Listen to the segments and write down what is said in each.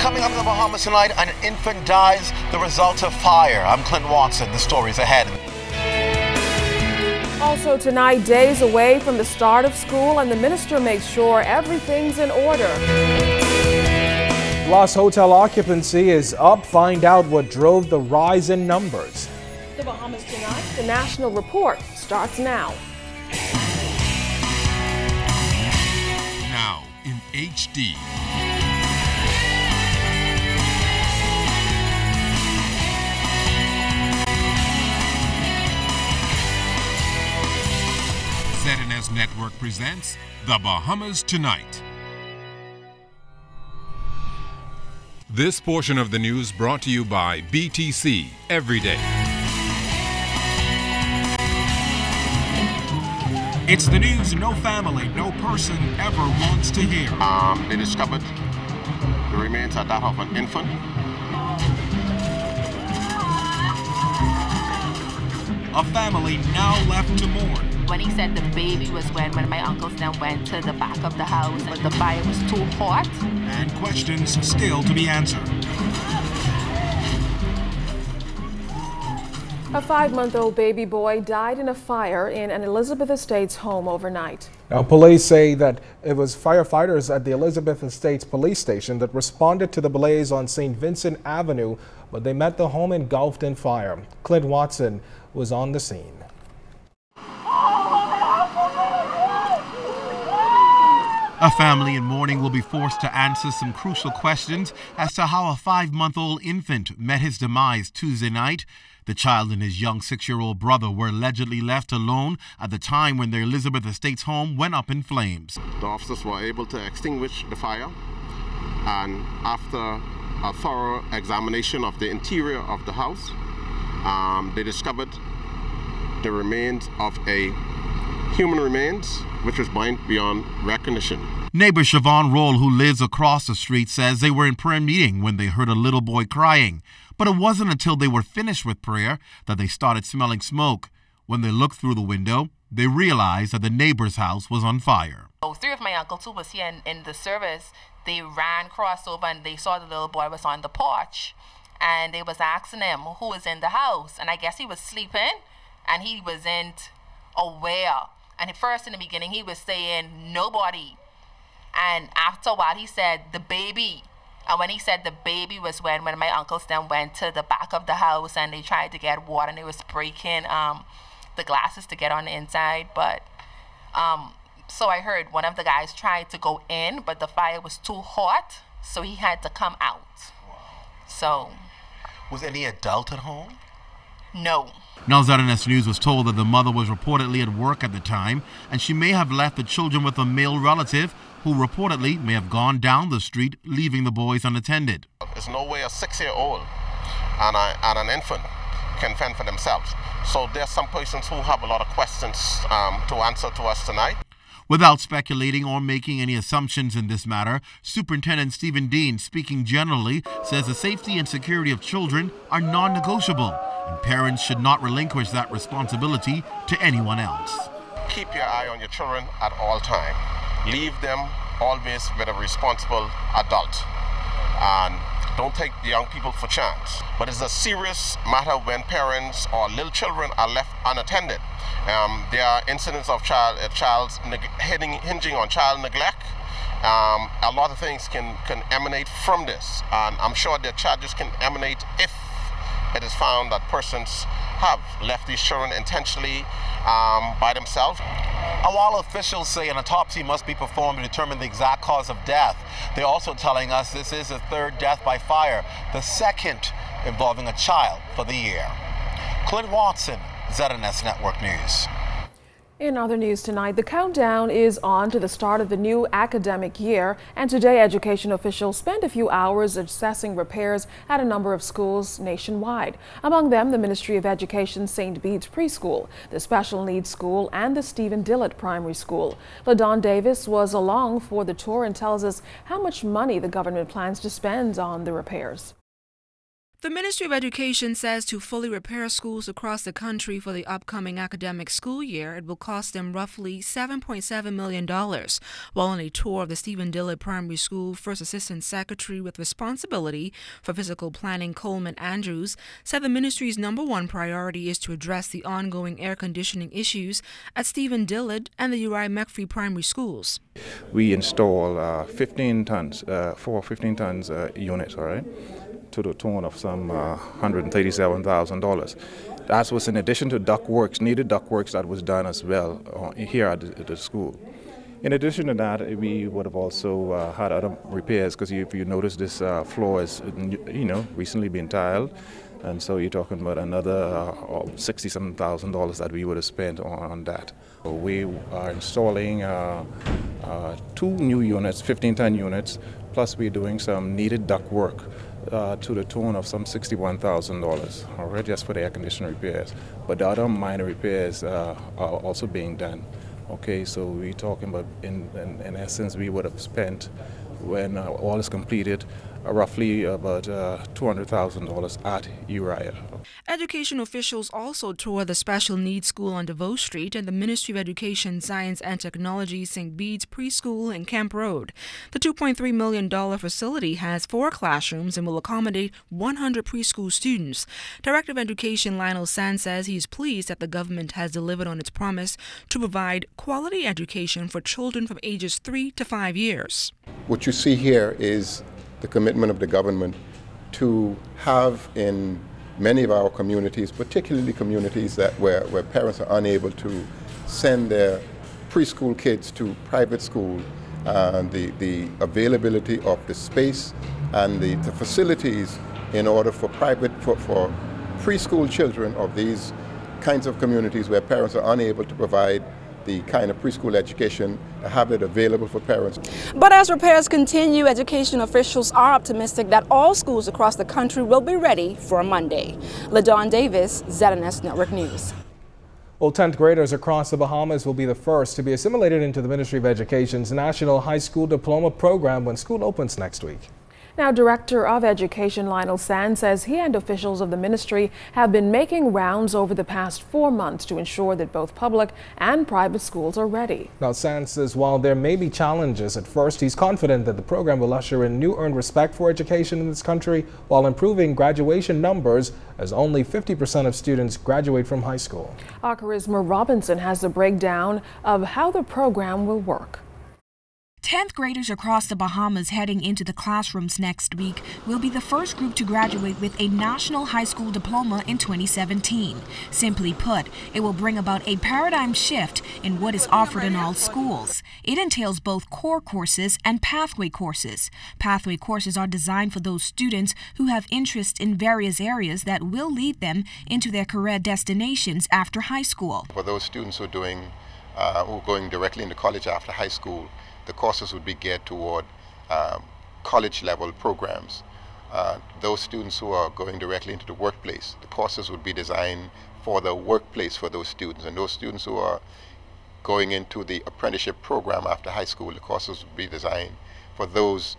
Coming up in the Bahamas tonight, an infant dies the result of fire. I'm Clint Watson. The story's ahead. Also tonight, days away from the start of school, and the minister makes sure everything's in order. Plus, hotel occupancy is up. Find out what drove the rise in numbers. The Bahamas tonight, the national report starts now. Now in HD. Z&S Network presents The Bahamas Tonight. This portion of the news brought to you by BTC Every Day. It's the news no family, no person ever wants to hear. They discovered the remains are that of an infant. A family now left to mourn. When he said the baby was when my uncles then went to the back of the house, but the fire was too hot. And questions still to be answered. A 5-month-old baby boy died in a fire in an Elizabeth Estates home overnight. Now, police say that it was firefighters at the Elizabeth Estates police station that responded to the blaze on St. Vincent Avenue, but they met the home engulfed in fire. Clint Watson was on the scene. A family in mourning will be forced to answer some crucial questions as to how a 5-month-old infant met his demise Tuesday night. The child and his young 6-year-old brother were allegedly left alone at the time when their Elizabeth Estates home went up in flames. The officers were able to extinguish the fire, and after a thorough examination of the interior of the house, they discovered the remains of a human remains, which was beyond recognition. Neighbor Siobhan Roll, who lives across the street, says they were in prayer meeting when they heard a little boy crying. But it wasn't until they were finished with prayer that they started smelling smoke. When they looked through the window, they realized that the neighbor's house was on fire. 3 of my uncles who was here in the service, they ran crossed over and they saw the little boy was on the porch. And they was asking him who was in the house. And I guess he was sleeping and he wasn't aware. And at first in the beginning he was saying nobody. And after a while he said the baby. And when he said the baby was when my uncles then went to the back of the house and they tried to get water and they was breaking the glasses to get on the inside. But so I heard one of the guys tried to go in, but the fire was too hot, so he had to come out. Wow. So. Was any adult at home? No. Now, Z&S News was told that the mother was reportedly at work at the time, and she may have left the children with a male relative who reportedly may have gone down the street, leaving the boys unattended. There's no way a 6-year-old and an infant can fend for themselves. So there's some persons who have a lot of questions to answer to us tonight. Without speculating or making any assumptions in this matter, Superintendent Stephen Dean, speaking generally, says the safety and security of children are non-negotiable, and parents should not relinquish that responsibility to anyone else. Keep your eye on your children at all times. Leave them always with a responsible adult. And don't take the young people for chance. But it's a serious matter when parents or little children are left unattended. There are incidents of hinging on child neglect. A lot of things can emanate from this. And I'm sure that charges can emanate if it is found that persons have left these children intentionally by themselves. And while officials say an autopsy must be performed to determine the exact cause of death, they're also telling us this is the 3rd death by fire, the 2nd involving a child for the year. Clint Watson, Z&S Network News. In other news tonight, the countdown is on to the start of the new academic year, and today education officials spent a few hours assessing repairs at a number of schools nationwide. Among them, the Ministry of Education St. Bede's Preschool, the Special Needs School, and the Stephen Dillett Primary School. LaDon Davis was along for the tour and tells us how much money the government plans to spend on the repairs. The Ministry of Education says to fully repair schools across the country for the upcoming academic school year, it will cost them roughly $7.7 million. While on a tour of the Stephen Dillard Primary School, First Assistant Secretary with responsibility for physical planning Coleman Andrews said the ministry's #1 priority is to address the ongoing air conditioning issues at Stephen Dillard and the Uriah McPhee Primary Schools. We install 15 tons, 4 15 tons units, all right, to the tune of some $137,000. That was in addition to needed duct works that was done as well here at the school. In addition to that, we would have also had other repairs, because if you notice, this floor is, recently been tiled, and so you're talking about another $67,000 that we would have spent on that. We are installing 2 new units, 15-ton units, plus we're doing some needed duct work to the tune of some $61,000, already just for the air conditioning repairs. But the other minor repairs are also being done. Okay, so we're talking about, in essence, we would have spent, when all is completed, roughly about $200,000 at Uriah. Education officials also toured the special needs school on DeVoe Street and the Ministry of Education, Science and Technology St. Bede's Preschool in Camp Road. The $2.3 million facility has 4 classrooms and will accommodate 100 preschool students. Director of Education Lionel Sands says he is pleased that the government has delivered on its promise to provide quality education for children from ages 3 to 5 years. What you see here is the commitment of the government to have in many of our communities, particularly communities where parents are unable to send their preschool kids to private school, the availability of the space and the facilities in order for preschool children of these kinds of communities where parents are unable to provide the kind of preschool education, have it available for parents. But as repairs continue, education officials are optimistic that all schools across the country will be ready for Monday. LaDawn Davis, ZNS Network News. Well, 10th graders across the Bahamas will be the first to be assimilated into the Ministry of Education's National High School Diploma program when school opens next week. Now, Director of Education Lionel Sands says he and officials of the ministry have been making rounds over the past 4 months to ensure that both public and private schools are ready. Now, Sands says while there may be challenges at first, he's confident that the program will usher in new earned respect for education in this country while improving graduation numbers, as only 50% of students graduate from high school. Our Charisma Robinson has the breakdown of how the program will work. 10th graders across the Bahamas heading into the classrooms next week will be the first group to graduate with a National High School Diploma in 2017. Simply put, it will bring about a paradigm shift in what is offered in all schools. It entails both core courses and pathway courses. Pathway courses are designed for those students who have interest in various areas that will lead them into their career destinations after high school. For those students who are going directly into college after high school, the courses would be geared toward college-level programs. Those students who are going directly into the workplace, the courses would be designed for the workplace for those students. And those students who are going into the apprenticeship program after high school, the courses would be designed for those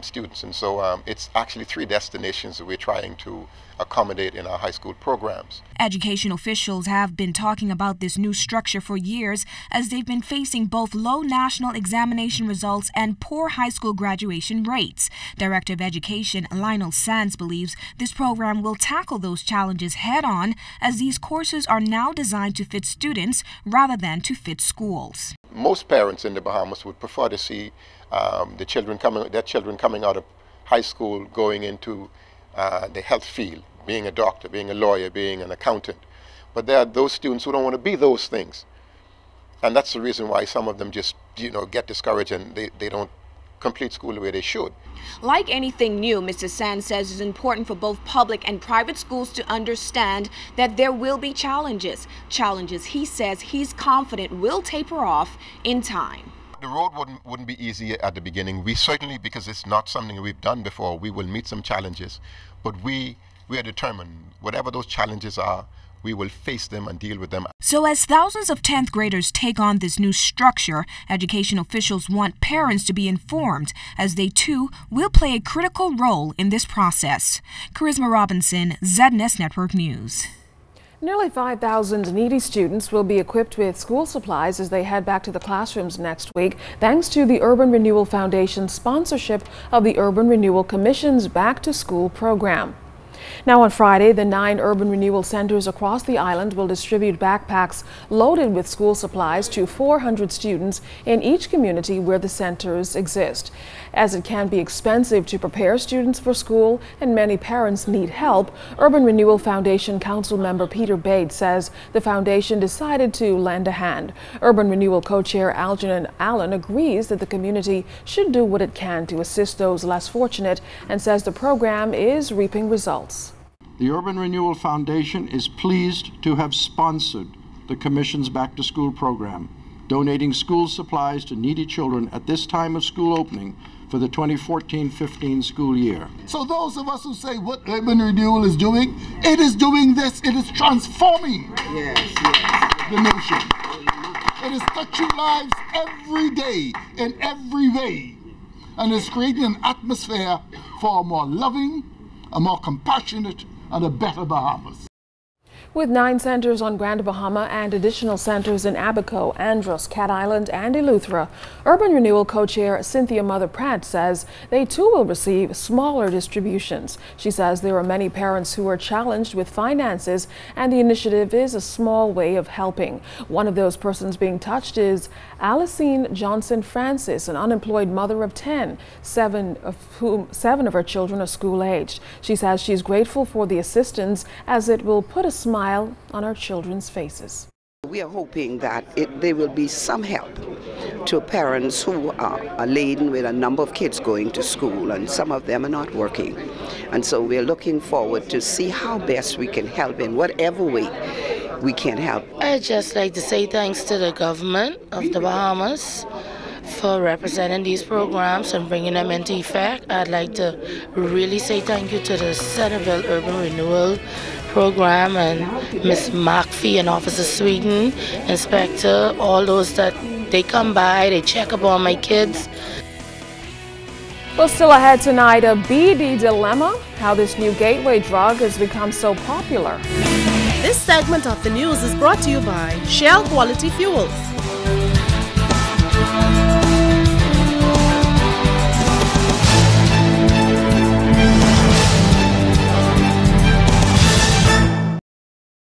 students. And so it's actually 3 destinations that we're trying to accommodate in our high school programs. Education officials have been talking about this new structure for years as they've been facing both low national examination results and poor high school graduation rates. Director of Education Lionel Sands believes this program will tackle those challenges head-on, as these courses are now designed to fit students rather than to fit schools. Most parents in the Bahamas would prefer to see their children coming out of high school going into the health field, being a doctor, being a lawyer, being an accountant. But there are those students who don't want to be those things. And that's the reason why some of them just, get discouraged and they don't complete school the way they should. Like anything new, Mr. Sands says it's important for both public and private schools to understand that there will be challenges. Challenges he says he's confident will taper off in time. The road wouldn't be easy at the beginning. We certainly, because it's not something we've done before, we will meet some challenges. But we are determined, whatever those challenges are, we will face them and deal with them. So as thousands of 10th graders take on this new structure, education officials want parents to be informed, as they too will play a critical role in this process. Charisma Robinson, Z.N.S. Network News. Nearly 5,000 needy students will be equipped with school supplies as they head back to the classrooms next week, thanks to the Urban Renewal Foundation's sponsorship of the Urban Renewal Commission's Back to School program. Now on Friday, the 9 urban renewal centers across the island will distribute backpacks loaded with school supplies to 400 students in each community where the centers exist. As it can be expensive to prepare students for school and many parents need help, Urban Renewal Foundation Council member Peter Bates says the foundation decided to lend a hand. Urban Renewal co-chair Algernon Allen agrees that the community should do what it can to assist those less fortunate and says the program is reaping results. The Urban Renewal Foundation is pleased to have sponsored the Commission's Back to School program, donating school supplies to needy children at this time of school opening for the 2014-15 school year. So those of us who say what Urban Renewal is doing, it is doing this, it is transforming the nation. It is touching lives every day in every way, and it's creating an atmosphere for a more loving, a more compassionate, and a better Bahamas. With 9 centers on Grand Bahama and additional centers in Abaco, Andros, Cat Island, and Eleuthera, Urban Renewal co-chair Cynthia Mother-Pratt says they too will receive smaller distributions. She says there are many parents who are challenged with finances, and the initiative is a small way of helping. One of those persons being touched is Alicene Johnson Francis, an unemployed mother of 10, 7 of her children are school-aged. She says she's grateful for the assistance as it will put a smile on our children's faces. We are hoping that there will be some help to parents who are laden with a number of kids going to school, and some of them are not working. And so we're looking forward to see how best we can help in whatever way we can help. I'd just like to say thanks to the government of the Bahamas for representing these programs and bringing them into effect. I'd like to really say thank you to the Centerville Urban Renewal Program and Ms. McPhee and Officer Sweden, Inspector, all those that they come by, they check up on my kids. Well, still ahead tonight, a BD dilemma, how this new gateway drug has become so popular. This segment of the news is brought to you by Shell Quality Fuels.